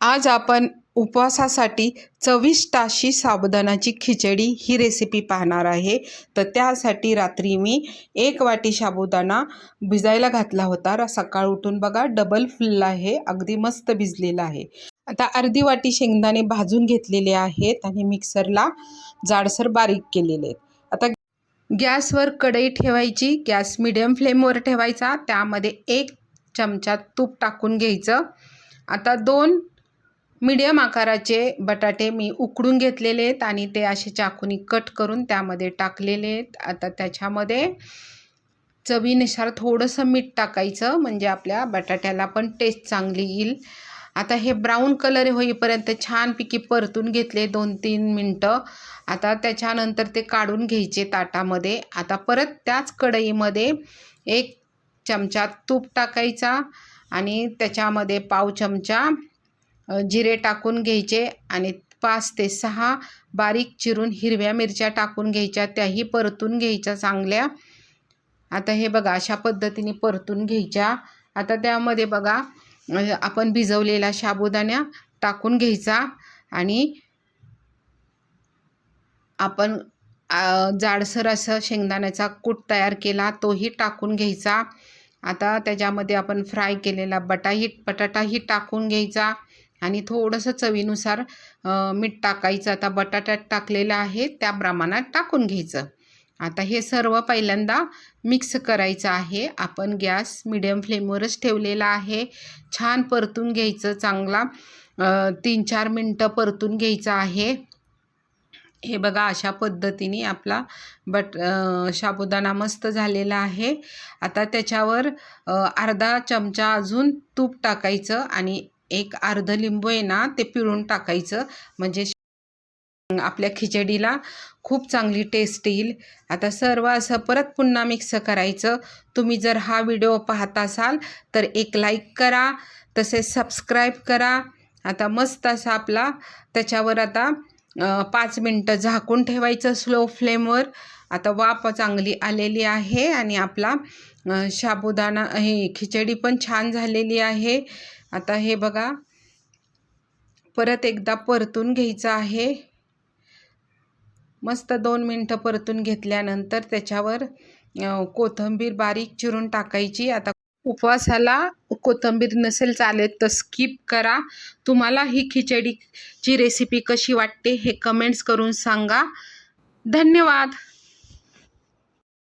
आज आपण उपवासासाठी चविष्ट अशी साबुदाण्याची खिचडी ही रेसिपी पाहणार आहे। तर त्यासाठी रात्री मी 1 वाटी साबुदाणा भिजायला घातला होता। सकाळ उठून बघा डबल फुलला आहे, अगदी मस्त भिजलेला आहे। आता अर्धी वाटी शेंगदाणे भाजून घेतलेले आहेत आणि मिक्सरला जाडसर बारीक केलेले आहेत। आता गॅसवर कढई ठेवायची, गॅस मीडियम फ्लेमवर ठेवायचा। त्यामध्ये 1 चमचा तूप टाकून घ्यायचं। आता 2 मीडियम आकाराचे बटाटे मी उकडून घेतलेले आहेत आणि ते असे चाकूनी कट करून त्यामध्ये टाकलेले आहेत। आता त्याच्यामध्ये चवीनुसार थोडंसं मीठ टाकायचं, म्हणजे आपल्या बटाट्याला पण टेस्ट चांगली येईल। आता हे ब्राऊन कलर होईपर्यंत छानपैकी परतून घेतले 2-3 मिनटं। आता त्याच्यानंतर ते काढून घ्यायचे ताटामध्ये। आता परत त्याच कढईमध्ये 1 चमचा तूप टाकायचा आणि त्याच्यामध्ये पाव चमचा जिरे टाकून घ्यायचे आणि 5 ते 6 बारीक चिरून हिरव्या मिरच्या टाकून घ्यायच्या, त्याही परतून घ्यायच्या चांगल्या। आता हे बघा अशा पद्धतीने परतून घ्यायच्या। आता त्यामध्ये बघा आपण भिजवलेला साबुदाणा टाकून घ्यायचा आणि आपण जाडसर असं शेंगदाण्याचा कूट तयार केला तोही टाकून घ्यायचा। आता त्याच्यामध्ये आपण फ्राय केलेला बटाटाही टाकून घ्यायचा आणि थोडंसं चवीनुसार मीठ टाकायचं। आता बटाट्यात टाकलेलं आहे त्या प्रमाणात टाकून घ्यायचं। आता हे सर्व पहिल्यांदा मिक्स करायचं आहे। आपण गॅस मीडियम फ्लेमवरच ठेवलेला आहे। छान परतून घ्यायचं, चांगला 3-4 मिनटं परतून घ्यायचं आहे। हे बघा अशा पद्धतीने आपला साबुदाणा मस्त झालेला आहे। आता त्याच्यावर अर्धा चमचा अजून तूप टाकायचं आणि 1 अर्ध लिंबू आहे ना ते पिळून टाकायचं, म्हणजे आपल्या खिचडीला खूप चांगली टेस्ट येईल। आता सर्व असं परत पुन्हा मिक्स करायचं। तुम्ही जर हा व्हिडिओ पाहत असाल तर एक लाईक करा, तसेच सबस्क्राईब करा। आता मस्त असा आपला त्याच्यावर आता 5 मिनटं झाकून ठेवायचं स्लो फ्लेमवर। आता वाफ चांगली आलेली आहे आणि आपला साबुदाणा ही खिचडी पण छान झालेली आहे। आता हे बघा परत एकदा परतून घ्यायचं आहे। मस्त 2 मिनटं परतून घेतल्यानंतर त्याच्यावर कोथिंबीर बारीक चिरून टाकायची। आता उपवासाला कोथिंबीर नसेल चालत तर स्किप करा। तुम्हाला ही खिचडीची रेसिपी कशी वाटते हे कमेंट्स करून सांगा। धन्यवाद।